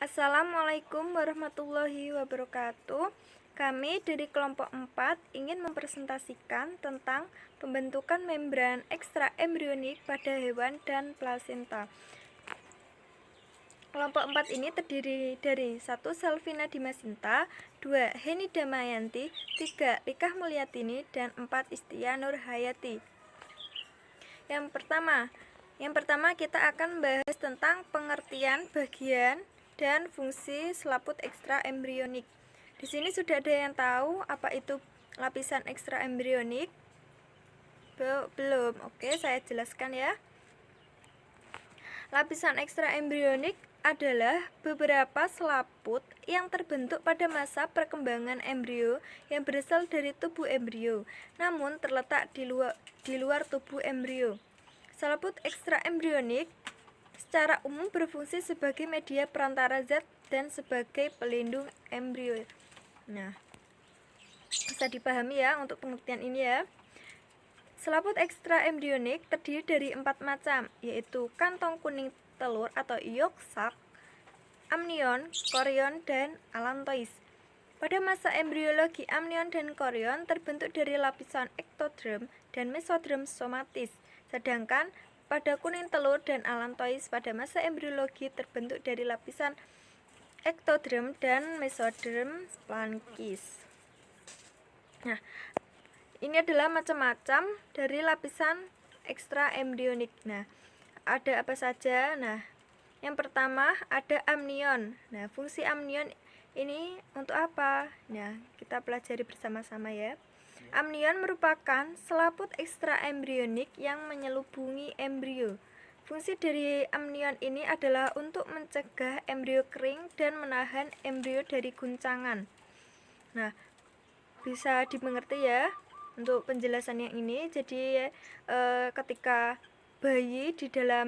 Assalamualaikum warahmatullahi wabarakatuh. Kami dari kelompok 4 ingin mempresentasikan tentang pembentukan membran ekstra embrionik pada hewan dan plasenta. Kelompok 4 ini terdiri dari 1. Selvina Dimasinta, 2. Heni Damayanti, 3. Rikah Mulyatini, dan 4. Istia Nurhayati. Yang pertama kita akan membahas tentang pengertian bagian dan fungsi selaput ekstra embrionik. Di sini sudah ada yang tahu apa itu lapisan ekstra embrionik? Belum. Oke, saya jelaskan ya. Lapisan ekstra embrionik adalah beberapa selaput yang terbentuk pada masa perkembangan embrio yang berasal dari tubuh embrio, namun terletak di luar tubuh embrio. Selaput ekstra embrionik secara umum berfungsi sebagai media perantara zat dan sebagai pelindung embrio. Nah, bisa dipahami ya untuk pengertian ini ya. Selaput ekstra embrionik terdiri dari 4 macam, yaitu kantong kuning telur atau yolk sac, amnion, chorion, dan allantois. Pada masa embriologi, amnion dan chorion terbentuk dari lapisan ektoderm dan mesoderm somatis, sedangkan pada kuning telur dan allantois pada masa embriologi terbentuk dari lapisan ektoderm dan mesoderm splankis. Nah, ini adalah macam-macam dari lapisan ekstra embrionik. Nah, ada apa saja? Nah, yang pertama ada amnion. Nah, fungsi amnion ini untuk apa? Nah, kita pelajari bersama-sama ya. Amnion merupakan selaput ekstra embrionik yang menyelubungi embrio. Fungsi dari amnion ini adalah untuk mencegah embrio kering dan menahan embrio dari guncangan. Nah, bisa dimengerti ya untuk penjelasan yang ini. Jadi ketika bayi di dalam,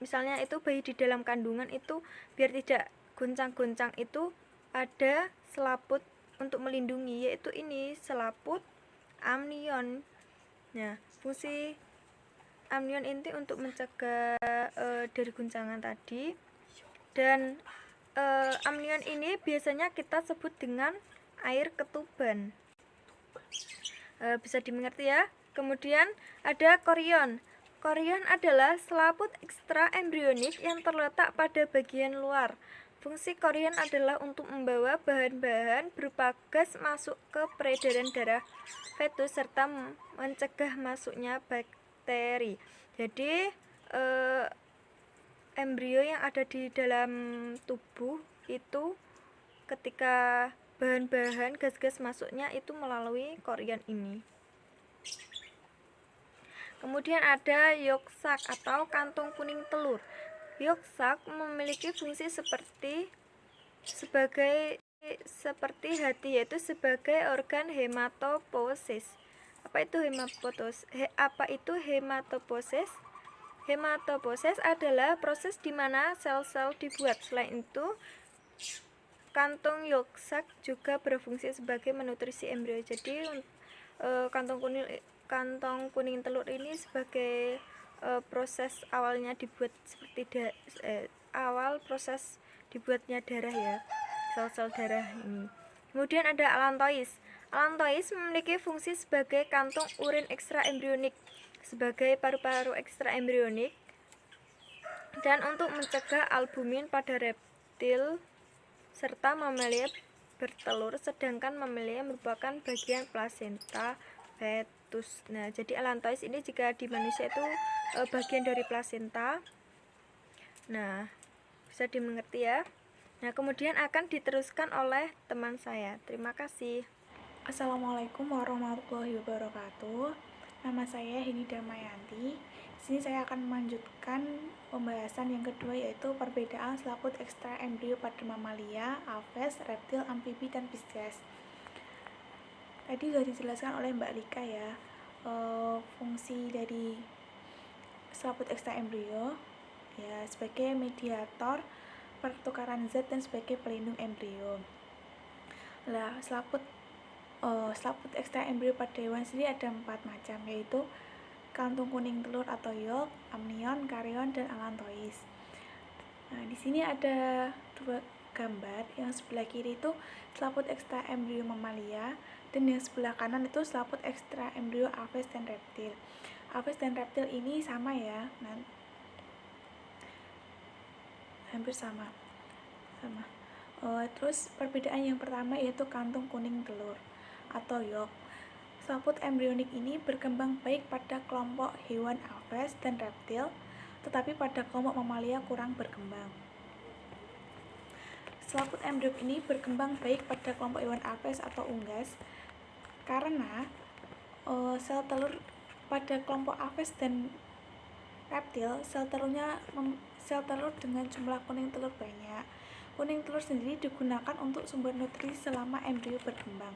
misalnya itu bayi di dalam kandungan itu, biar tidak goncang-goncang itu ada selaput untuk melindungi, yaitu ini selaput amnion. Nah, fungsi amnion ini untuk mencegah dari guncangan tadi. Dan amnion ini biasanya kita sebut dengan air ketuban. Bisa dimengerti ya. Kemudian ada chorion. Chorion adalah selaput ekstra embrionik yang terletak pada bagian luar. Fungsi chorion adalah untuk membawa bahan-bahan berupa gas masuk ke peredaran darah fetus serta mencegah masuknya bakteri. Jadi embrio yang ada di dalam tubuh itu ketika bahan-bahan gas-gas masuknya itu melalui chorion ini. Kemudian ada yolk sac atau kantung kuning telur. Yolk sac memiliki fungsi seperti hati, yaitu sebagai organ hematopoiesis. Apa itu hematopoiesis? Hematopoiesis adalah proses di mana sel-sel dibuat. Selain itu, kantung yolk sac juga berfungsi sebagai menutrisi embrio. Jadi kantong kuning telur ini sebagai proses awalnya dibuat seperti awal proses dibuatnya darah ya, sel-sel darah ini. Kemudian ada allantois. Allantois memiliki fungsi sebagai kantung urin ekstra embrionik, sebagai paru-paru ekstra embrionik, dan untuk mencegah albumin pada reptil serta mamalia bertelur, sedangkan mamalia merupakan bagian plasenta fetus. Nah, jadi allantois ini jika di manusia itu bagian dari plasenta. Nah, bisa dimengerti ya. Nah, kemudian akan diteruskan oleh teman saya. Terima kasih. Assalamualaikum warahmatullahi wabarakatuh. Nama saya Heni Damayanti. Di sini saya akan melanjutkan pembahasan yang kedua, yaitu perbedaan selaput ekstra embrio pada mamalia, aves, reptil, amfibi, dan pisces. Tadi sudah dijelaskan oleh Mbak Lika ya, fungsi dari selaput ekstra embrio ya sebagai mediator pertukaran zat dan sebagai pelindung embrio. Nah, selaput ekstra embrio pada hewan sendiri ada 4 macam, yaitu kantung kuning telur atau yolk, amnion, chorion, dan allantois. Nah, di sini ada gambar, yang sebelah kiri itu selaput ekstra embrio mamalia, dan yang sebelah kanan itu selaput ekstra embrio aves dan reptil. Aves dan reptil ini sama ya, hampir sama. Terus perbedaan yang pertama yaitu kantung kuning telur atau yolk. Selaput embrionik ini berkembang baik pada kelompok hewan aves dan reptil, tetapi pada kelompok mamalia kurang berkembang. Selaput embrionik ini berkembang baik pada kelompok hewan aves atau unggas karena sel telur pada kelompok aves dan reptil, sel telur dengan jumlah kuning telur banyak. Kuning telur sendiri digunakan untuk sumber nutrisi selama embrio berkembang.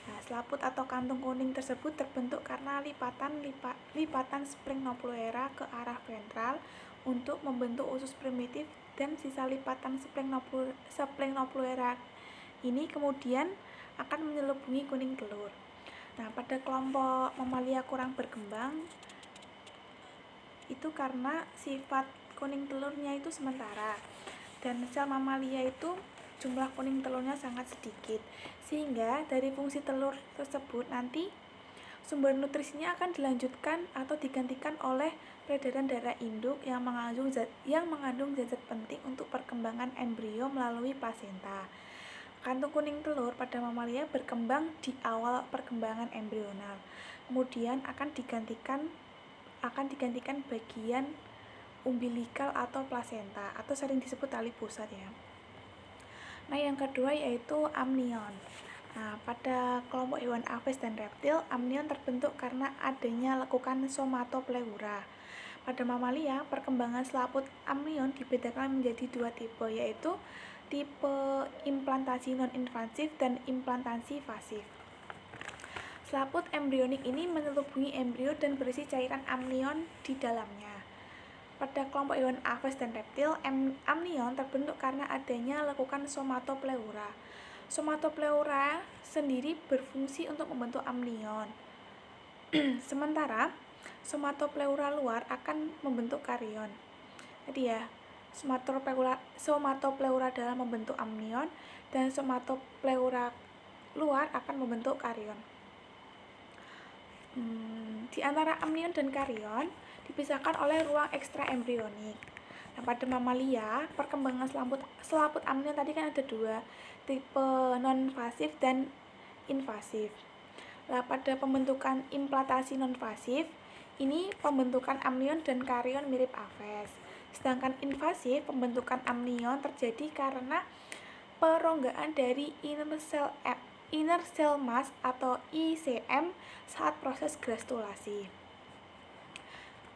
Nah, selaput atau kantung kuning tersebut terbentuk karena lipatan spring noploera ke arah ventral untuk membentuk usus primitif, dan sisa lipatan spring noploera ini kemudian akan menyelubungi kuning telur. Nah, pada kelompok mamalia kurang berkembang itu karena sifat kuning telurnya itu sementara, dan sel mamalia itu jumlah kuning telurnya sangat sedikit, sehingga dari fungsi telur tersebut nanti sumber nutrisinya akan dilanjutkan atau digantikan oleh peredaran darah induk yang mengandung zat-zat penting untuk perkembangan embrio melalui plasenta. Kantung kuning telur pada mamalia berkembang di awal perkembangan embrional, kemudian akan digantikan bagian umbilikal atau plasenta, atau sering disebut tali pusat ya. Nah, yang kedua yaitu amnion. Nah, pada kelompok hewan aves dan reptil, amnion terbentuk karena adanya lekukan somatopleura. Pada mamalia, perkembangan selaput amnion dibedakan menjadi dua tipe, yaitu tipe implantasi non-invasif dan implantasi invasif. Selaput embrionik ini menyelubungi embrio dan berisi cairan amnion di dalamnya. Pada kelompok hewan aves dan reptil, amnion terbentuk karena adanya lekukan somatopleura. Somatopleura sendiri berfungsi untuk membentuk amnion. Sementara somatopleura luar akan membentuk karion. Jadi ya, somatopleura dalam membentuk amnion dan somatopleura luar akan membentuk karion. Di antara amnion dan karion dipisahkan oleh ruang ekstra embrionik. Nah, pada mamalia, perkembangan selaput amnion tadi kan ada dua, tipe non-invasif dan invasif. Nah, pada pembentukan implantasi non-invasif, ini pembentukan amnion dan karion mirip aves. Sedangkan invasif, pembentukan amnion terjadi karena peronggaan dari inner cell mass atau ICM saat proses granulasi.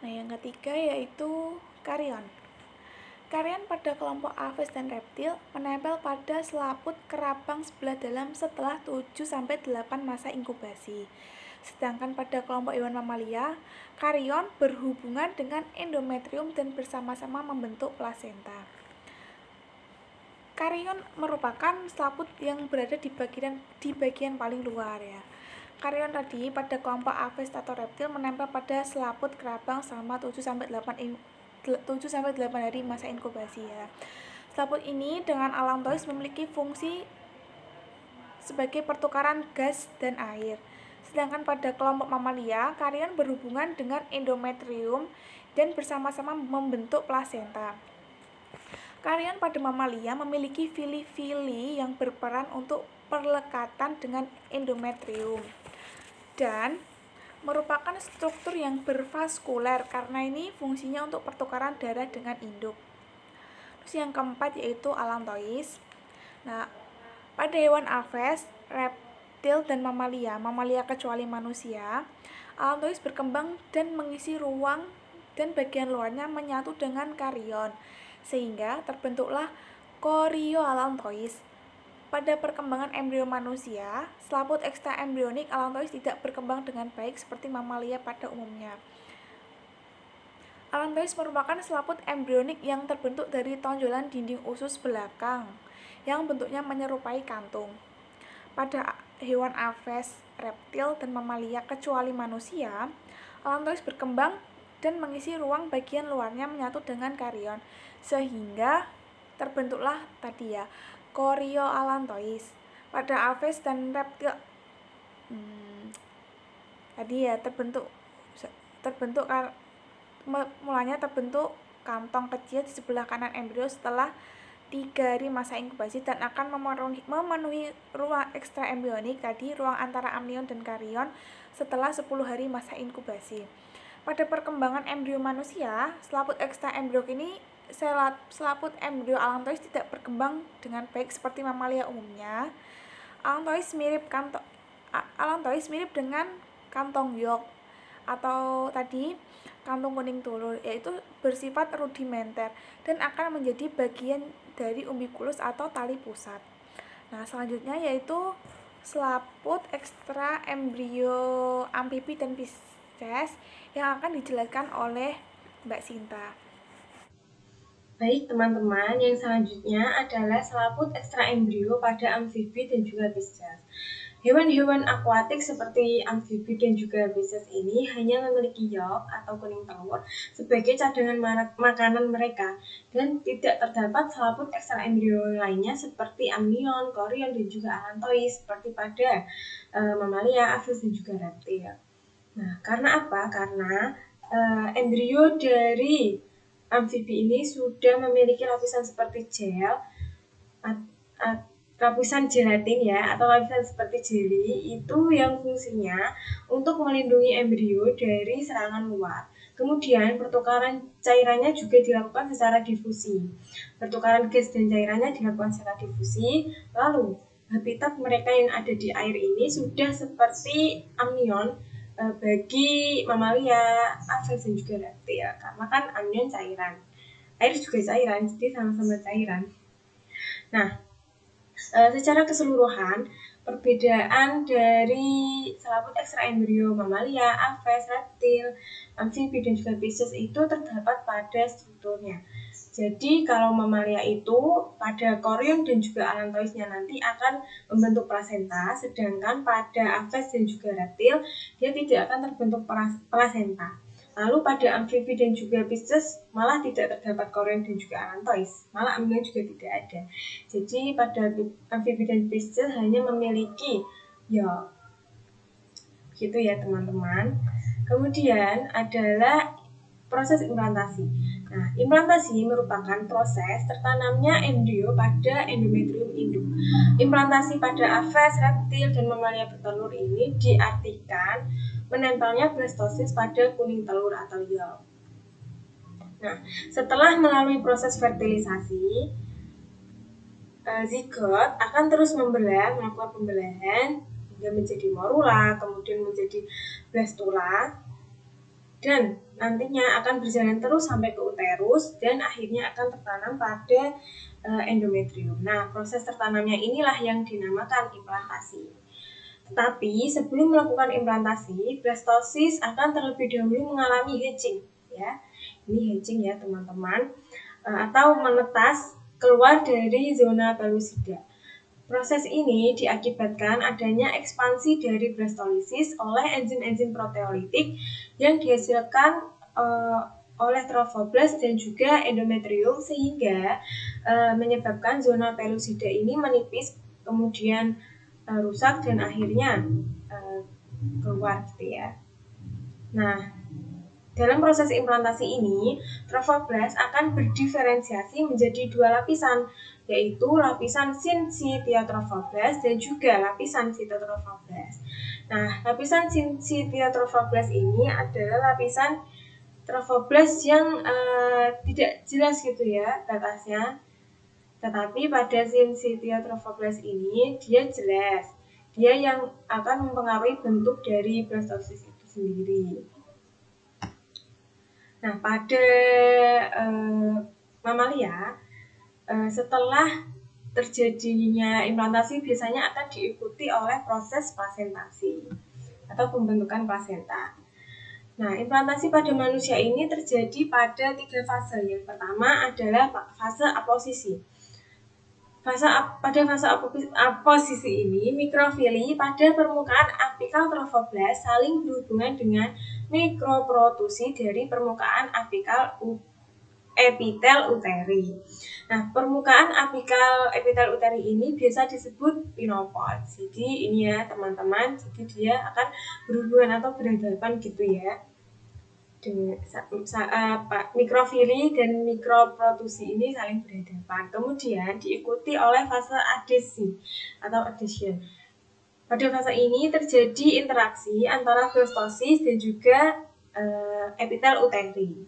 Nah, yang ketiga yaitu karion. Karion pada kelompok aves dan reptil menempel pada selaput kerabang sebelah dalam setelah 7-8 masa inkubasi. Sedangkan pada kelompok hewan mamalia, karion berhubungan dengan endometrium dan bersama-sama membentuk plasenta. Karion merupakan selaput yang berada di bagian paling luar ya. Karion tadi pada kelompok aves atau reptil menempel pada selaput kerabang selama 7-8 hari masa inkubasi ya. Selaput ini dengan allantois memiliki fungsi sebagai pertukaran gas dan air. Sedangkan pada kelompok mamalia, karion berhubungan dengan endometrium dan bersama-sama membentuk plasenta. Karion pada mamalia memiliki fili-fili yang berperan untuk perlekatan dengan endometrium dan merupakan struktur yang bervaskuler karena ini fungsinya untuk pertukaran darah dengan induk. Terus yang keempat yaitu allantois. Nah, pada hewan aves, reptil dan mamalia kecuali manusia, allantois berkembang dan mengisi ruang dan bagian luarnya menyatu dengan karion, sehingga terbentuklah korioallantois. Pada perkembangan embrio manusia, selaput ekstra embrionik allantois tidak berkembang dengan baik seperti mamalia pada umumnya. Allantois merupakan selaput embrionik yang terbentuk dari tonjolan dinding usus belakang yang bentuknya menyerupai kantung. Pada hewan aves, reptil, dan mamalia kecuali manusia, allantois berkembang dan mengisi ruang bagian luarnya menyatu dengan karion, sehingga terbentuklah tadi ya Coriolanthus. Pada aves dan reptil tadi ya mulanya terbentuk kantong kecil di sebelah kanan embrio setelah 3 hari masa inkubasi dan akan memenuhi ruang ekstra embrionik tadi, ruang antara amnion dan karion setelah 10 hari masa inkubasi. Pada perkembangan embrio manusia, selaput ekstra embrionik ini selaput embrio Allantois tidak berkembang dengan baik seperti mamalia umumnya. Allantois mirip dengan kantong York atau tadi kantung kuning telur, yaitu bersifat rudimenter dan akan menjadi bagian dari umbikulus atau tali pusat. Nah, selanjutnya yaitu selaput ekstra embrio amfibi dan Pisces yang akan dijelaskan oleh Mbak Sinta. Baik teman-teman, yang selanjutnya adalah selaput ekstra embrio pada amfibi dan juga Pisces. Hewan-hewan akuatik seperti amfibi dan juga Pisces ini hanya memiliki yolk atau kuning telur sebagai cadangan makanan mereka dan tidak terdapat selaput ekstra embrio lainnya seperti amnion, korion, dan juga allantois seperti pada mamalia, aves, dan juga reptil. Nah, karena apa? Karena embrio dari amfibi ini sudah memiliki lapisan seperti gel, lapisan gelatin ya, atau lapisan seperti jeli itu yang fungsinya untuk melindungi embrio dari serangan luar. Kemudian pertukaran cairannya juga dilakukan secara difusi. Pertukaran gas dan cairannya dilakukan secara difusi. Lalu habitat mereka yang ada di air ini sudah seperti amnion bagi mamalia, aves, dan juga reptil. Karena kan amnion cairan, air juga cairan, jadi sama-sama cairan. Nah, secara keseluruhan, perbedaan dari selaput ekstra embrio mamalia, aves, reptil, amfibi, dan juga Pisces itu terdapat pada strukturnya. Jadi kalau mamalia itu pada korion dan juga allantoisnya nanti akan membentuk plasenta, sedangkan pada aves dan juga reptil dia tidak akan terbentuk plasenta. Lalu pada amfibi dan juga Pisces malah tidak terdapat korion dan juga allantois, malah amnion juga tidak ada. Jadi pada amfibi dan Pisces hanya memiliki yolk. Gitu ya teman-teman. Kemudian adalah proses implantasi. Nah, implantasi merupakan proses tertanamnya embrio pada endometrium induk. Implantasi pada aves, reptil, dan mamalia bertelur ini diartikan menempelnya blastosis pada kuning telur atau yolk. Nah, setelah melalui proses fertilisasi, zigot akan terus melakukan pembelahan hingga menjadi morula, kemudian menjadi blastula, dan nantinya akan berjalan terus sampai ke uterus dan akhirnya akan tertanam pada endometrium. Nah, proses tertanamnya inilah yang dinamakan implantasi. Tetapi sebelum melakukan implantasi, blastosis akan terlebih dahulu mengalami hatching, ya. Ini hatching ya teman-teman, atau menetas keluar dari zona pellucida. Proses ini diakibatkan adanya ekspansi dari blastolisis oleh enzim-enzim proteolitik yang dihasilkan oleh trophoblast dan juga endometrium sehingga menyebabkan zona pellucida ini menipis, kemudian rusak dan akhirnya keluar gitu ya. Nah, dalam proses implantasi ini, trophoblast akan berdiferensiasi menjadi dua lapisan, yaitu lapisan syncytiotrophoblast dan juga lapisan cytotrophoblast. Nah, lapisan syncytiotrophoblast ini adalah lapisan trophoblast yang tidak jelas gitu ya batasnya. Tetapi pada syncytiotrophoblast ini dia jelas. Dia yang akan mempengaruhi bentuk dari blastosis itu sendiri. Nah, pada mamalia, setelah terjadinya implantasi biasanya akan diikuti oleh proses plasentasi atau pembentukan plasenta. Nah, implantasi pada manusia ini terjadi pada 3 fase. Yang pertama adalah fase aposisi. Pada fase aposisi ini, mikrofili pada permukaan apikal trophoblast saling berhubungan dengan mikroprotusi dari permukaan apikal epitel uteri. Nah, permukaan apikal epitel uteri ini biasa disebut pinopod. Jadi ini ya teman-teman, jadi dia akan berhubungan atau berhadapan gitu ya. Mikrofili dan mikroprotusi ini saling berhadapan. Kemudian diikuti oleh fase adesi atau adhesion. Pada fase ini terjadi interaksi antara blastosis dan juga epitel uteri.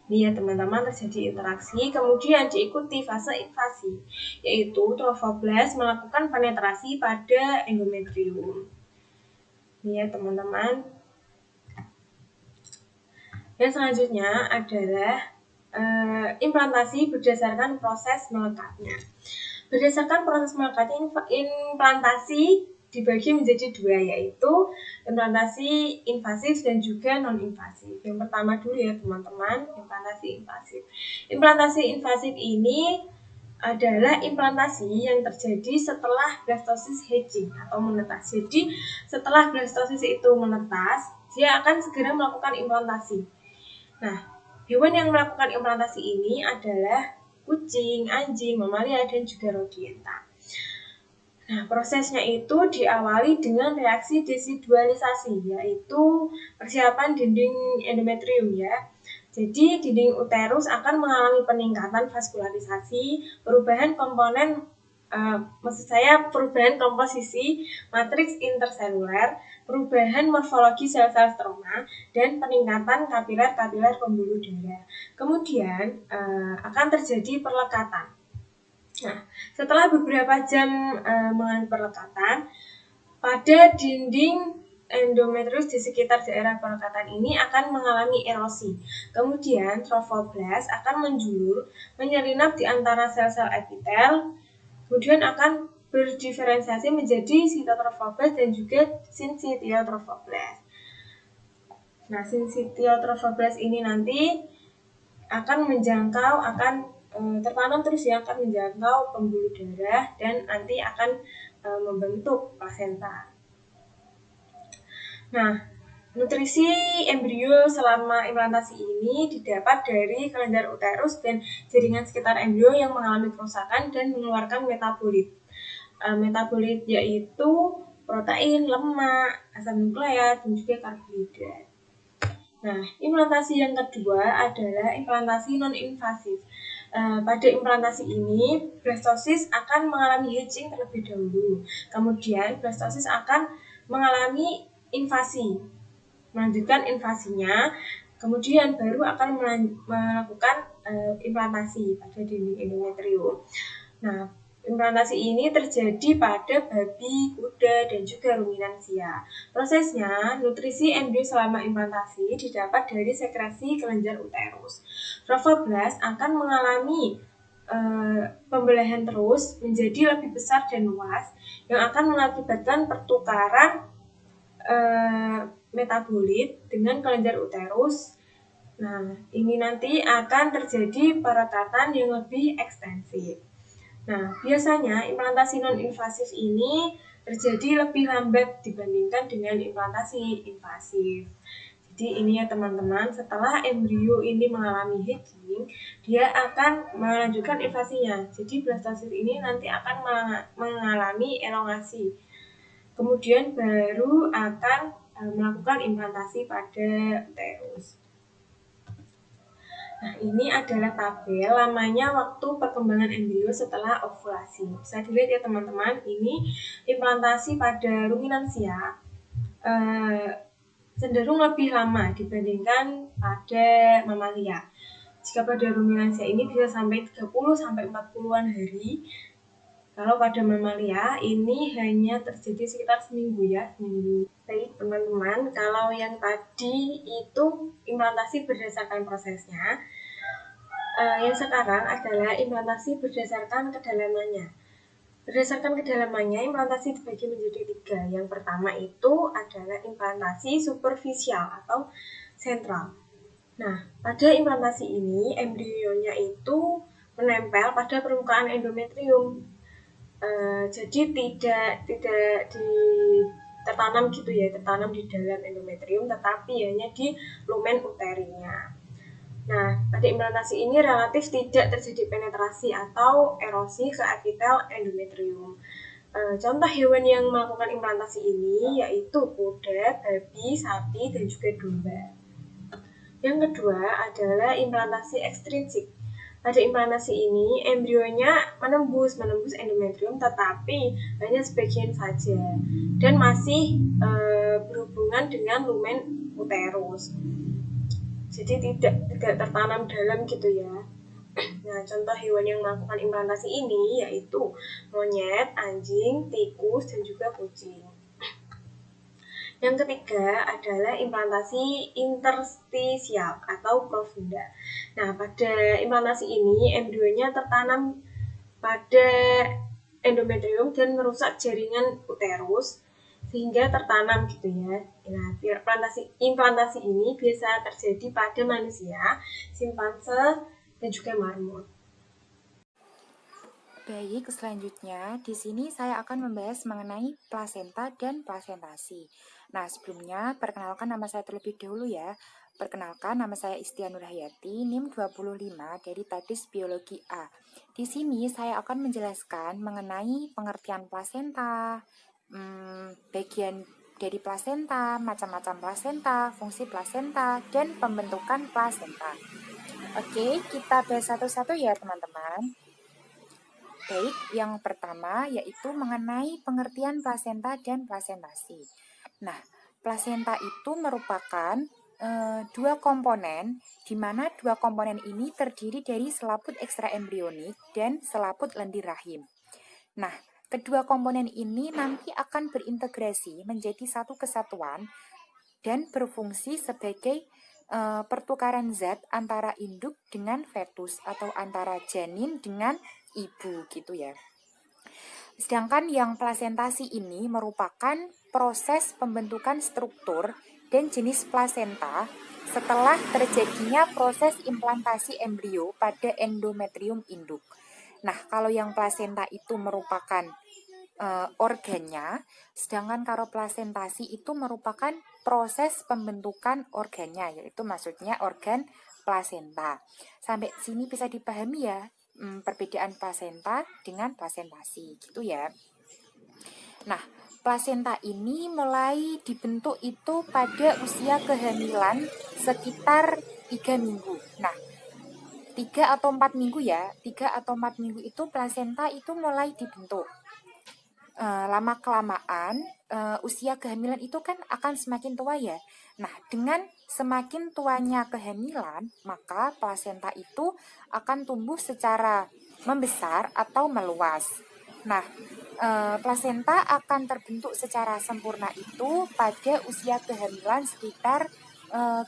Ini ya teman-teman, terjadi interaksi, kemudian diikuti fase invasi, yaitu trofoblast melakukan penetrasi pada endometrium. Ini ya teman-teman. Yang selanjutnya adalah implantasi berdasarkan proses melekatnya. Berdasarkan proses melekatnya, implantasi dibagi menjadi dua, yaitu implantasi invasif dan juga non-invasif. Yang pertama dulu ya teman-teman, implantasi invasif. Implantasi invasif ini adalah implantasi yang terjadi setelah blastosis hedging atau menetas. Jadi setelah blastosis itu menetas, dia akan segera melakukan implantasi. Nah, hewan yang melakukan implantasi ini adalah kucing, anjing, mamalia, dan juga rodienta. Nah, prosesnya itu diawali dengan reaksi desidualisasi, yaitu persiapan dinding endometrium ya. Jadi, dinding uterus akan mengalami peningkatan vaskularisasi, perubahan komponen perubahan komposisi matriks interseluler, perubahan morfologi sel-sel stroma, dan peningkatan kapiler-kapiler pembuluh darah. Kemudian akan terjadi perlekatan. Nah, setelah beberapa jam mengalami perlekatan, pada dinding endometrius di sekitar daerah perlekatan ini akan mengalami erosi. Kemudian trofoblast akan menjulur, menyelinap di antara sel-sel epitel, kemudian akan berdiferensiasi menjadi sitotrofoblast dan juga sinsitiotrofoblast. Nah, sinsitiotrofoblast ini nanti akan tertanam terus ya, akan menjangkau pembuluh darah dan nanti akan membentuk plasenta. Nah, nutrisi embrio selama implantasi ini didapat dari kelenjar uterus dan jaringan sekitar embrio yang mengalami kerusakan dan mengeluarkan metabolit. Metabolit yaitu protein, lemak, asam nukleat, dan juga karbohidrat. Nah, implantasi yang kedua adalah implantasi non-invasif. Pada implantasi ini, blastosis akan mengalami hedging terlebih dahulu. Kemudian, blastosis akan mengalami invasi, melanjutkan invasinya, kemudian baru akan melakukan implantasi pada dinding endometrium. Nah, implantasi ini terjadi pada babi, kuda, dan juga ruminansia. Prosesnya, nutrisi embrio selama implantasi didapat dari sekresi kelenjar uterus. Trofoblast akan mengalami pembelahan terus menjadi lebih besar dan luas yang akan mengakibatkan pertukaran metabolit dengan kelenjar uterus. Nah, ini nanti akan terjadi perekatan yang lebih ekstensif. Nah, biasanya implantasi non-invasif ini terjadi lebih lambat dibandingkan dengan implantasi invasif. Jadi ini ya teman-teman, setelah embrio ini mengalami hedging, dia akan melanjutkan invasinya. Jadi blastosis ini nanti akan mengalami elongasi. Kemudian baru akan melakukan implantasi pada uterus. Nah, ini adalah tabel lamanya waktu perkembangan embrio setelah ovulasi. Bisa dilihat ya teman-teman, ini implantasi pada ruminansia cenderung lebih lama dibandingkan pada mamalia. Jika pada ruminansia ini bisa sampai 30-40-an hari, kalau pada mamalia ini hanya terjadi sekitar seminggu ya, seminggu. Baik teman-teman, kalau yang tadi itu implantasi berdasarkan prosesnya, yang sekarang adalah implantasi berdasarkan kedalamannya. Berdasarkan kedalamannya, implantasi dibagi menjadi 3. Yang pertama itu adalah implantasi superficial atau sentral. Nah, pada implantasi ini, embrionya itu menempel pada permukaan endometrium. Jadi tidak tertanam gitu ya, tertanam di dalam endometrium, tetapi hanya di lumen uterinya. Nah, pada implantasi ini relatif tidak terjadi penetrasi atau erosi ke epitel endometrium. Contoh hewan yang melakukan implantasi ini yaitu kuda, babi, sapi, dan juga domba. Yang kedua adalah implantasi ekstrinsik. Pada implantasi ini, embrionya menembus endometrium tetapi hanya sebagian saja dan masih berhubungan dengan lumen uterus. Jadi tidak tertanam dalam gitu ya. Nah, contoh hewan yang melakukan implantasi ini yaitu monyet, anjing, tikus, dan juga kucing. Yang ketiga adalah implantasi interstisial atau profunda. Nah, pada implantasi ini embrionya tertanam pada endometrium dan merusak jaringan uterus sehingga tertanam gitu ya. Nah, implantasi ini biasa terjadi pada manusia, simpanse, dan juga marmut. Baik, selanjutnya di sini saya akan membahas mengenai plasenta dan plasentasi. Nah, sebelumnya perkenalkan nama saya terlebih dahulu ya. Perkenalkan, nama saya Istia Nurhayati, NIM 25 dari Tadis Biologi A. Di sini saya akan menjelaskan mengenai pengertian plasenta, bagian dari plasenta, macam-macam plasenta, fungsi plasenta, dan pembentukan plasenta. Oke, kita bahas satu-satu ya teman-teman. Baik, yang pertama yaitu mengenai pengertian plasenta dan plasentasi. Nah, plasenta itu merupakan dua komponen, di mana dua komponen ini terdiri dari selaput ekstraembrionik dan selaput lendir rahim. Nah, kedua komponen ini nanti akan berintegrasi menjadi satu kesatuan dan berfungsi sebagai pertukaran zat antara induk dengan fetus atau antara janin dengan ibu gitu ya. Sedangkan yang plasentasi ini merupakan proses pembentukan struktur dan jenis plasenta setelah terjadinya proses implantasi embrio pada endometrium induk. Nah, kalau yang plasenta itu merupakan organnya, sedangkan kalau plasentasi itu merupakan proses pembentukan organnya, yaitu maksudnya organ plasenta. Sampai sini bisa dipahami ya perbedaan plasenta dengan plasentasi gitu ya. Nah, plasenta ini mulai dibentuk itu pada usia kehamilan sekitar 3 minggu. Nah, 3 atau 4 minggu ya, 3 atau 4 minggu itu plasenta itu mulai dibentuk. Lama-kelamaan usia kehamilan itu kan akan semakin tua ya. Nah, dengan semakin tuanya kehamilan, maka plasenta itu akan tumbuh secara membesar atau meluas. Nah, plasenta akan terbentuk secara sempurna itu pada usia kehamilan sekitar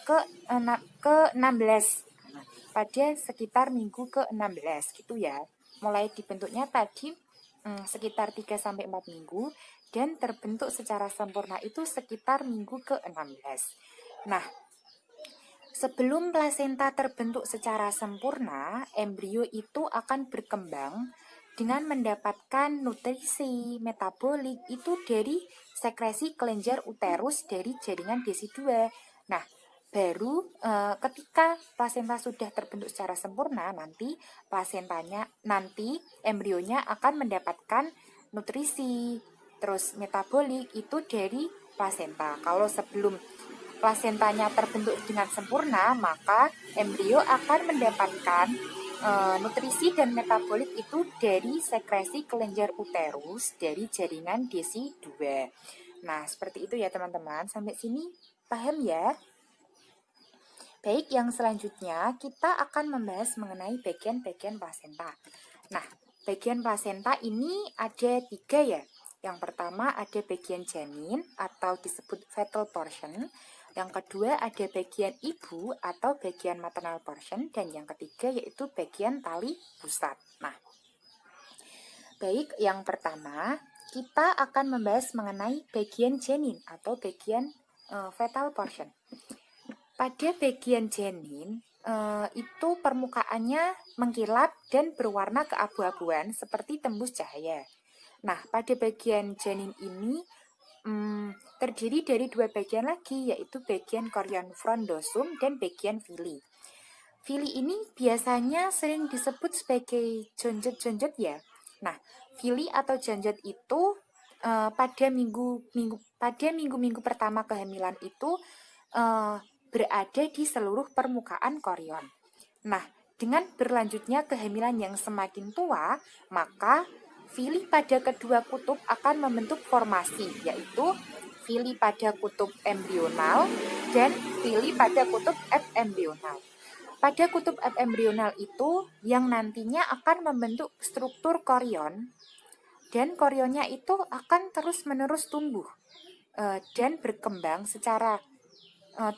ke-16. Pada sekitar minggu ke-16 gitu ya. Mulai dibentuknya tadi sekitar 3-4 minggu dan terbentuk secara sempurna itu sekitar minggu ke-16. Nah, sebelum plasenta terbentuk secara sempurna, embrio itu akan berkembang dengan mendapatkan nutrisi metabolik itu dari sekresi kelenjar uterus dari jaringan DESI2. Nah, baru ketika plasenta sudah terbentuk secara sempurna, nanti embrionya akan mendapatkan nutrisi terus metabolik itu dari plasenta. Kalau sebelum plasentanya terbentuk dengan sempurna, maka embrio akan mendapatkan nutrisi dan metabolik itu dari sekresi kelenjar uterus dari jaringan DESI2. Nah, seperti itu ya teman-teman. Sampai sini paham ya? Baik, yang selanjutnya kita akan membahas mengenai bagian-bagian plasenta. Nah, bagian plasenta ini ada 3 ya. Yang pertama ada bagian janin atau disebut fetal portion. Yang kedua ada bagian ibu atau bagian maternal portion. Dan yang ketiga yaitu bagian tali pusat. Nah, baik, yang pertama kita akan membahas mengenai bagian janin atau bagian fetal portion. Pada bagian janin itu permukaannya mengkilap dan berwarna keabu-abuan seperti tembus cahaya. Nah, pada bagian janin ini terdiri dari 2 bagian lagi, yaitu bagian chorion frondosum dan bagian villi. Villi ini biasanya sering disebut sebagai jonjot-jonjot ya. Nah, villi atau jonjot itu pada minggu-minggu pertama kehamilan itu berada di seluruh permukaan korion. Nah, dengan berlanjutnya kehamilan yang semakin tua, maka villi pada kedua kutub akan membentuk formasi, yaitu villi pada kutub embrional dan villi pada kutub embryonal. Pada kutub embryonal itu yang nantinya akan membentuk struktur korion, dan korionnya itu akan terus-menerus tumbuh dan berkembang secara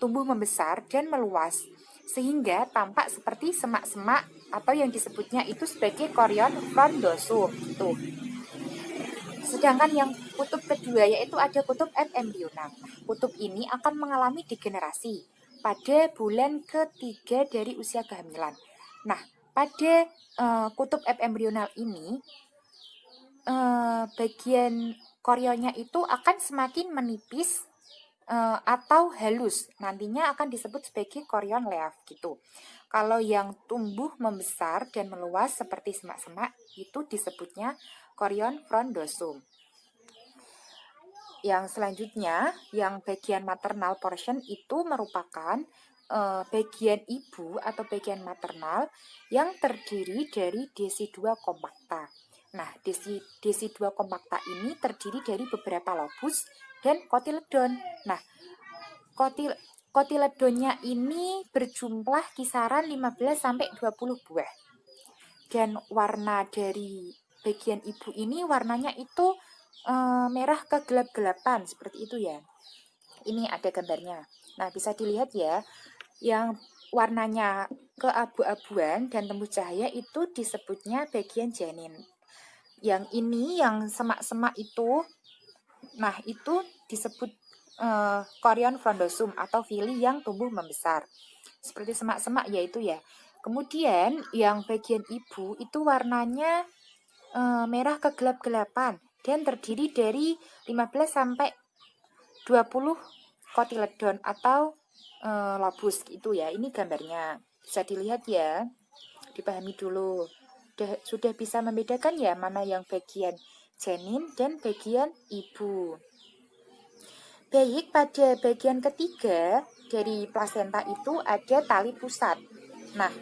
tumbuh membesar dan meluas, sehingga tampak seperti semak-semak atau yang disebutnya itu sebagai korion frondosum. Itu. Sedangkan yang kutub kedua yaitu ada kutub embryonal. Kutub ini akan mengalami degenerasi pada bulan ketiga dari usia kehamilan. Nah, pada kutub embryonal ini bagian korionnya itu akan semakin menipis atau halus. Nantinya akan disebut sebagai korion leaf gitu. Kalau yang tumbuh membesar dan meluas seperti semak-semak itu disebutnya korion frondosum. Yang selanjutnya, yang bagian maternal portion itu merupakan bagian ibu atau bagian maternal yang terdiri dari desi2 kompakta. Nah, desi2 kompakta ini terdiri dari beberapa lobus dan kotiledon. Nah, kotiledonnya ini berjumlah kisaran 15-20 buah. Dan warna dari bagian ibu ini warnanya itu merah kegelap-gelapan seperti itu ya. Ini ada gambarnya. Nah, bisa dilihat ya, yang warnanya keabu-abuan dan tembus cahaya itu disebutnya bagian janin. Yang ini yang semak-semak itu, nah itu disebut korion frondosum atau villi yang tumbuh membesar. Seperti semak-semak yaitu ya. Kemudian yang bagian ibu itu warnanya merah kegelap-gelapan dan terdiri dari 15-20 kotiledon atau lobus gitu ya. Ini gambarnya. Bisa dilihat ya. Dipahami dulu. Sudah bisa membedakan ya mana yang bagian janin dan bagian ibu. Baik, pada bagian ketiga dari plasenta itu ada tali pusat. Nah,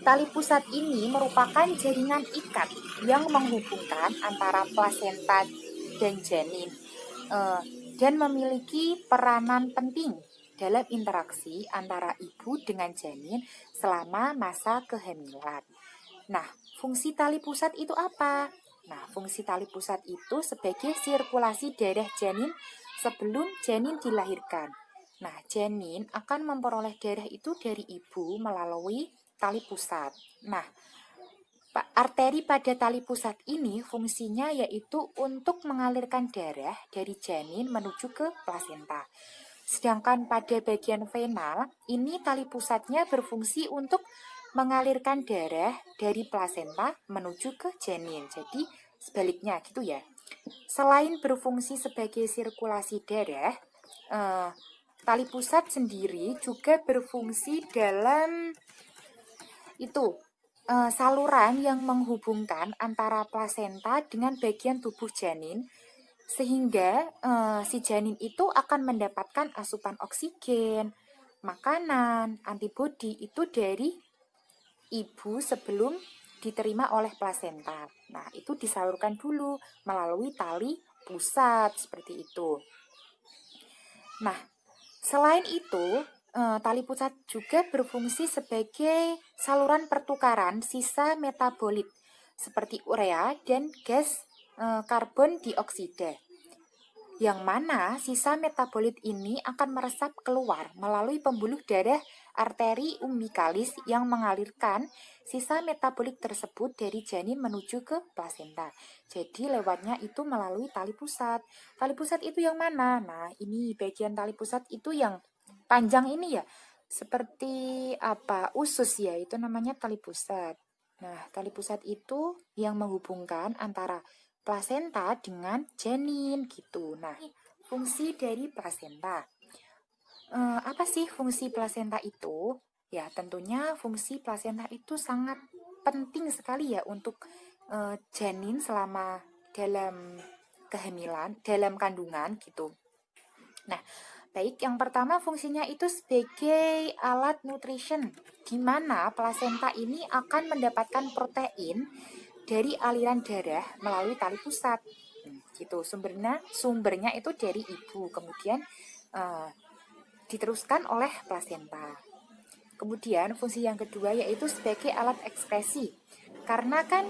tali pusat ini merupakan jaringan ikat yang menghubungkan antara plasenta dan janin dan memiliki peranan penting dalam interaksi antara ibu dengan janin selama masa kehamilan. Nah, fungsi tali pusat itu apa? Nah, fungsi tali pusat itu sebagai sirkulasi darah janin sebelum janin dilahirkan. Nah, janin akan memperoleh darah itu dari ibu melalui tali pusat. Nah, arteri pada tali pusat ini fungsinya yaitu untuk mengalirkan darah dari janin menuju ke plasenta. Sedangkan pada bagian venal, ini tali pusatnya berfungsi untuk mengalirkan darah dari plasenta menuju ke janin. Jadi sebaliknya gitu ya. Selain berfungsi sebagai sirkulasi darah, tali pusat sendiri juga berfungsi dalam itu saluran yang menghubungkan antara plasenta dengan bagian tubuh janin, sehingga si janin itu akan mendapatkan asupan oksigen, makanan, antibodi itu dari ibu sebelum diterima oleh plasenta. Nah, itu disalurkan dulu melalui tali pusat seperti itu. Nah, selain itu, tali pusat juga berfungsi sebagai saluran pertukaran sisa metabolit seperti urea dan gas karbon dioksida. Yang mana sisa metabolit ini akan meresap keluar melalui pembuluh darah arteri umbilikalis yang mengalirkan sisa metabolit tersebut dari janin menuju ke plasenta. Jadi lewatnya itu melalui tali pusat. Tali pusat itu yang mana? Nah, ini bagian tali pusat itu yang panjang ini ya. Seperti apa? Usus ya, itu namanya tali pusat. Nah, tali pusat itu yang menghubungkan antara plasenta dengan janin gitu. Nah, fungsi dari plasenta. Apa sih fungsi plasenta itu? Ya, tentunya fungsi plasenta itu sangat penting sekali ya untuk janin selama dalam kehamilan, dalam kandungan gitu. Nah, baik, yang pertama fungsinya itu sebagai alat nutrition, di mana plasenta ini akan mendapatkan protein dari aliran darah melalui tali pusat. Gitu, sumbernya itu dari ibu, kemudian diteruskan oleh plasenta. Kemudian fungsi yang kedua yaitu sebagai alat ekspresi. Karena kan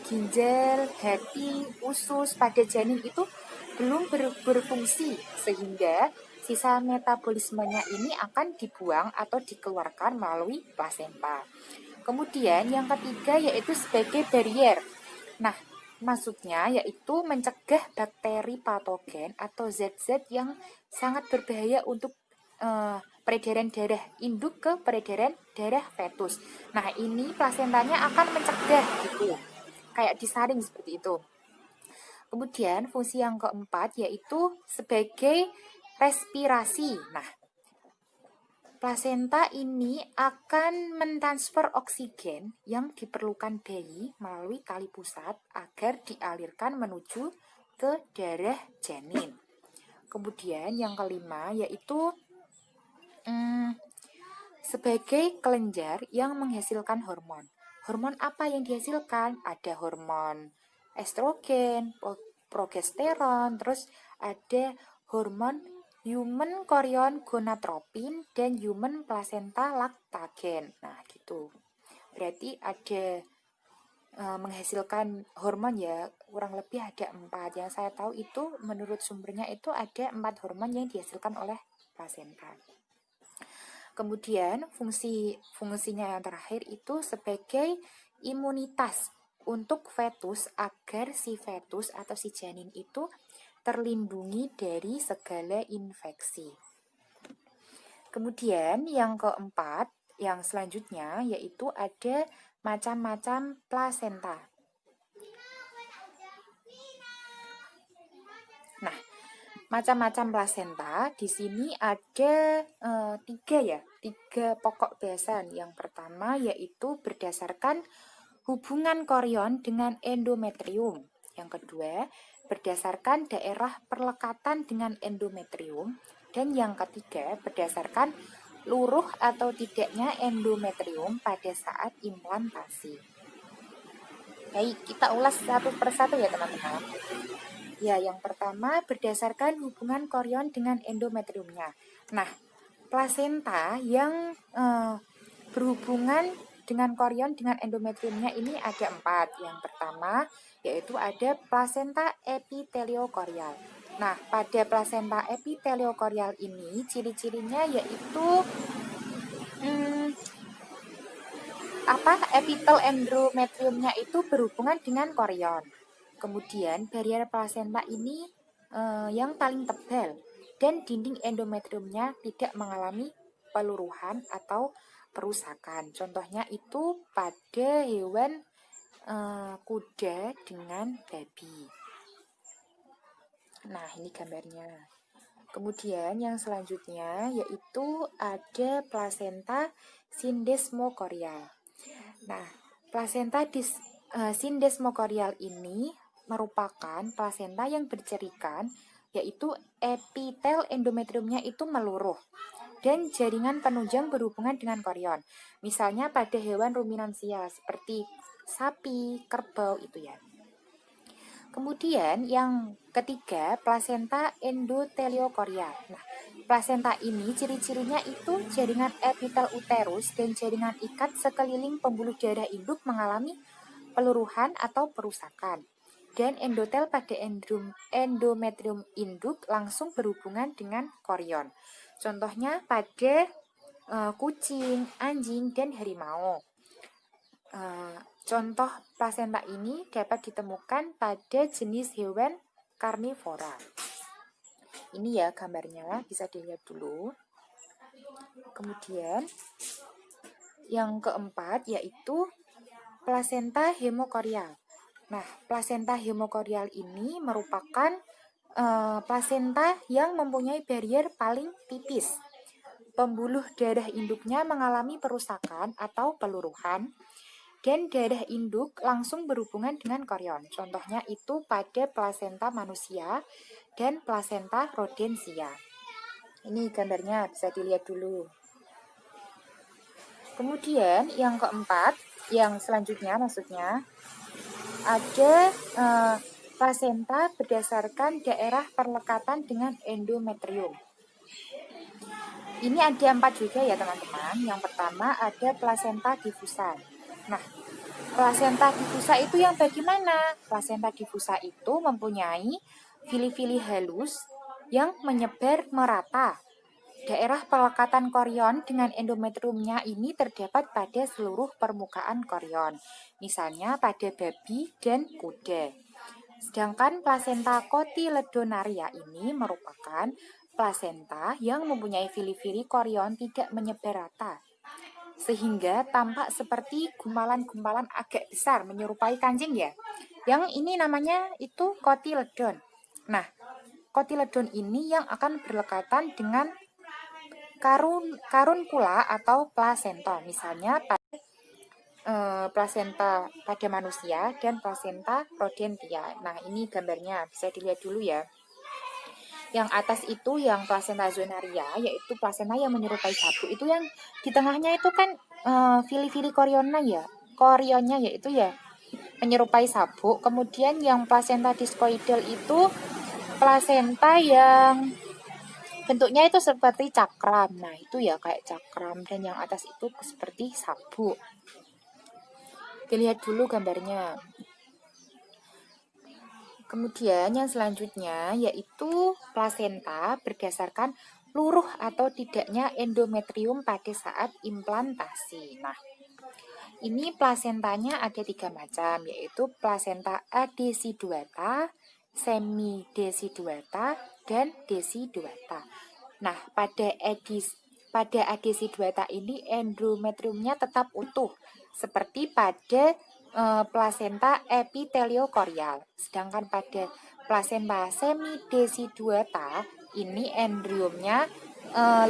ginjal, hati, usus pada janin itu belum berfungsi, sehingga sisa metabolismenya ini akan dibuang atau dikeluarkan melalui plasenta. Kemudian yang ketiga yaitu sebagai barrier. Nah, maksudnya yaitu mencegah bakteri patogen atau zat-zat yang sangat berbahaya untuk peredaran darah induk ke peredaran darah fetus. Nah, ini plasentanya akan mencegah gitu. Kayak disaring seperti itu. Kemudian fungsi yang keempat yaitu sebagai respirasi. Nah, plasenta ini akan mentransfer oksigen yang diperlukan bayi melalui tali pusat agar dialirkan menuju ke darah janin. Kemudian yang kelima yaitu sebagai kelenjar yang menghasilkan hormon. Hormon apa yang dihasilkan? Ada hormon estrogen, progesteron, terus ada hormon human chorion gonadotropin dan human placenta lactagen. Nah, gitu. Berarti ada menghasilkan hormon ya, kurang lebih ada 4. Yang saya tahu itu menurut sumbernya itu ada 4 hormon yang dihasilkan oleh plasenta. Kemudian fungsinya yang terakhir itu sebagai imunitas untuk fetus agar si fetus atau si janin itu terlindungi dari segala infeksi. Kemudian yang keempat, yang selanjutnya yaitu ada macam-macam plasenta. Nah, macam-macam plasenta di sini ada 3 pokok bahasan. Yang pertama yaitu berdasarkan hubungan chorion dengan endometrium. Yang kedua berdasarkan daerah perlekatan dengan endometrium. Dan yang ketiga berdasarkan luruh atau tidaknya endometrium pada saat implantasi. Baik, kita ulas satu persatu ya teman-teman. Ya, yang pertama berdasarkan hubungan chorion dengan endometriumnya. Nah, plasenta yang berhubungan dengan chorion dengan endometriumnya ini ada 4. Yang pertama yaitu ada plasenta epiteliochorial. Nah, pada plasenta epiteliochorial ini ciri-cirinya yaitu epitel endometriumnya itu berhubungan dengan chorion. Kemudian barrier plasenta ini yang paling tebal dan dinding endometriumnya tidak mengalami peluruhan atau perusakan. Contohnya itu pada hewan kuda dengan babi. Nah, ini gambarnya. Kemudian yang selanjutnya yaitu ada plasenta syndesmochorial. Nah, plasenta syndesmochorial ini merupakan plasenta yang bercirikan yaitu epitel endometriumnya itu meluruh dan jaringan penunjang berhubungan dengan chorion. Misalnya pada hewan ruminansia seperti sapi, kerbau itu ya. Kemudian yang ketiga plasenta endoteliochorial. Nah, plasenta ini ciri-cirinya itu jaringan epitel uterus dan jaringan ikat sekeliling pembuluh darah induk mengalami peluruhan atau perusakan. Dan endotel pada endometrium induk langsung berhubungan dengan chorion. Contohnya pada kucing, anjing, dan harimau. Contoh plasenta ini dapat ditemukan pada jenis hewan karnivora. Ini ya gambarnya, bisa dilihat dulu. Kemudian yang keempat yaitu plasenta hemochorial. Nah, plasenta hemochorial ini merupakan plasenta yang mempunyai barrier paling tipis. pembuluh darah induknya mengalami perusakan atau peluruhan, dan darah induk langsung berhubungan dengan korion. Contohnya itu pada plasenta manusia dan plasenta rodensia. Ini gambarnya bisa dilihat dulu. Kemudian yang keempat, yang selanjutnya maksudnya ada plasenta berdasarkan daerah perlekatan dengan endometrium. Ini ada 4 juga ya teman-teman. Yang pertama ada plasenta diffusa. Nah, plasenta diffusa itu yang bagaimana? Plasenta diffusa itu mempunyai vili-vili halus yang menyebar merata. Daerah pelekatan korion dengan endometriumnya ini terdapat pada seluruh permukaan korion, misalnya pada babi dan kuda. Sedangkan plasenta cotyledonaria ini merupakan plasenta yang mempunyai vili-vili korion tidak menyebar rata, sehingga tampak seperti gumpalan-gumpalan agak besar menyerupai kancing ya. Yang ini namanya itu cotyledon. Nah, cotyledon ini yang akan berlekatan dengan karunkula atau plasenta, misalnya pada plasenta pada manusia dan plasenta rodentia. Nah, ini gambarnya bisa dilihat dulu ya. Yang atas itu yang plasenta zonaria, yaitu plasenta yang menyerupai sabuk. Itu yang di tengahnya itu kan vili-vili korionnya yaitu ya menyerupai sabuk. Kemudian yang plasenta diskoidal itu plasenta yang bentuknya itu seperti cakram. Nah, itu ya kayak cakram, dan yang atas itu seperti sabuk. Dilihat dulu gambarnya. Kemudian yang selanjutnya yaitu plasenta berdasarkan luruh atau tidaknya endometrium pada saat implantasi. Nah, ini plasentanya ada 3 macam, yaitu plasenta adesiduata, semidesiduata, dan desiduata. Nah, pada adesiduata ini endometriumnya tetap utuh, seperti pada plasenta epiteliokorial. Sedangkan pada plasenta semidesiduata ini embriumnya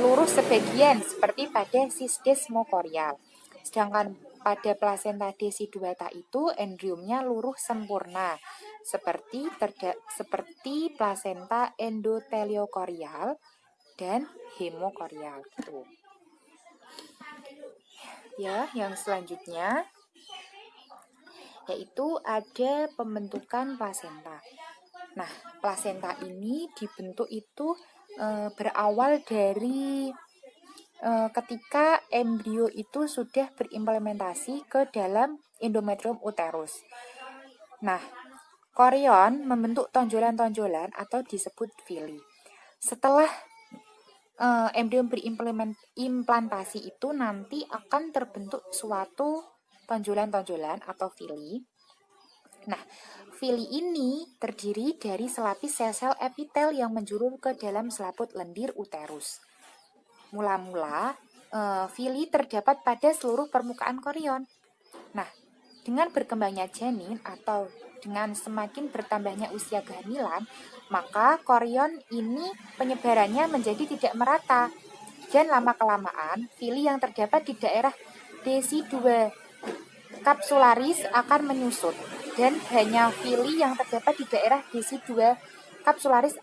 lurus sebagian, seperti pada cisdesmokorial. Sedangkan pada plasenta desiduata itu embriumnya luruh sempurna, seperti plasenta endoteliokorial dan hemokorial. Gitu. Ya, yang selanjutnya yaitu ada pembentukan plasenta. Nah, plasenta ini dibentuk itu berawal dari ketika embrio itu sudah berimplementasi ke dalam endometrium uterus. Nah, korion membentuk tonjolan-tonjolan atau disebut vili. Setelah embrio berimplementasi itu nanti akan terbentuk suatu tonjolan-tonjolan atau vili. Nah, vili ini terdiri dari selapis sel-sel epitel yang menjulur ke dalam selaput lendir uterus. Mula-mula, vili terdapat pada seluruh permukaan korion. Nah, dengan berkembangnya janin atau dengan semakin bertambahnya usia kehamilan, maka korion ini penyebarannya menjadi tidak merata. Dan lama-kelamaan, vili yang terdapat di daerah desi2 kapsularis akan menyusut. Dan hanya vili yang terdapat di daerah desi2 kapsularis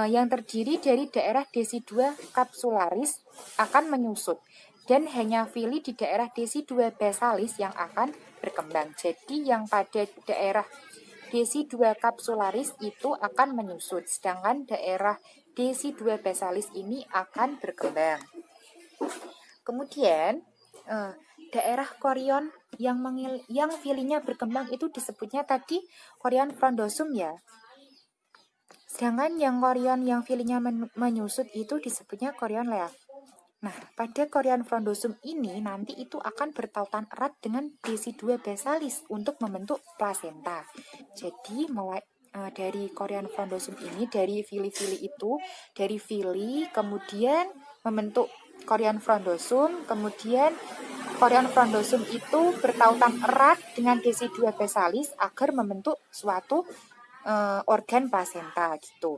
yang terdiri dari daerah desi2 kapsularis akan menyusut, dan hanya vili di daerah desi2 basalis yang akan berkembang. Jadi yang pada daerah desi2 kapsularis itu akan menyusut, sedangkan daerah desi2 basalis ini akan berkembang. Kemudian daerah korion yang vilinya berkembang itu disebutnya tadi korion frondosum ya. Sedangkan yang korion yang vilinya menyusut itu disebutnya korion leaf. Nah, pada korion frondosum ini nanti itu akan bertautan erat dengan desi2 basalis untuk membentuk plasenta. Jadi mulai dari korion frondosum ini, dari vili-vili itu, dari vili kemudian membentuk korion frondosum, kemudian korion frondosum itu bertautan erat dengan desi2 basalis agar membentuk suatu organ plasenta gitu.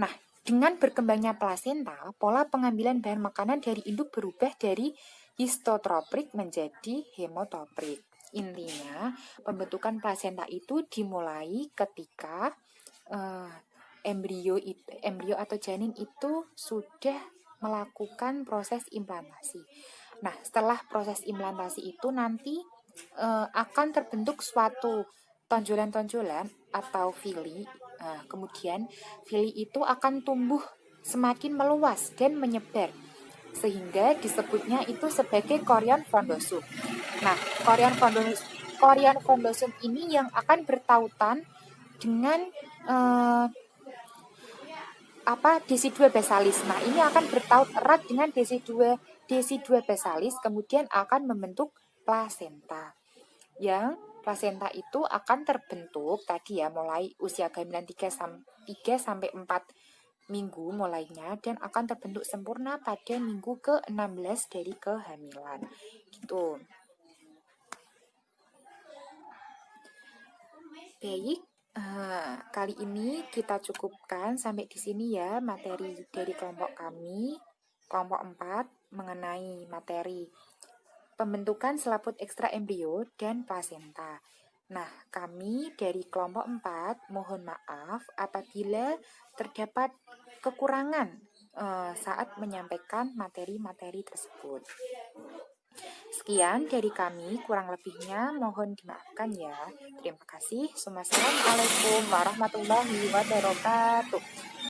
Nah, Dengan berkembangnya plasenta, pola pengambilan bahan makanan dari induk berubah dari histotropik menjadi hemotropik. Intinya, pembentukan plasenta itu dimulai ketika embrio atau janin itu sudah melakukan proses implantasi. Nah, setelah proses implantasi itu nanti akan terbentuk suatu tonjolan-tonjolan atau vili. Kemudian vili itu akan tumbuh semakin meluas dan menyebar, sehingga disebutnya itu sebagai chorion chondrosum. Nah, chorion chondrosum ini yang akan bertautan dengan desi2 basalis. Nah, ini akan bertaut erat dengan desi2 basalis, kemudian akan membentuk plasenta. Yang plasenta itu akan terbentuk tadi ya mulai usia kehamilan 3 sampai 4 minggu mulainya, dan akan terbentuk sempurna pada minggu ke-16 dari kehamilan. Gitu. Baik, kali ini kita cukupkan sampai di sini ya materi dari kelompok kami, kelompok 4, mengenai materi pembentukan selaput ekstra embrio dan plasenta. Nah, kami dari kelompok 4 mohon maaf apabila terdapat kekurangan saat menyampaikan materi-materi tersebut. Sekian dari kami, kurang lebihnya mohon dimaafkan ya. Terima kasih. Assalamualaikum warahmatullahi wabarakatuh.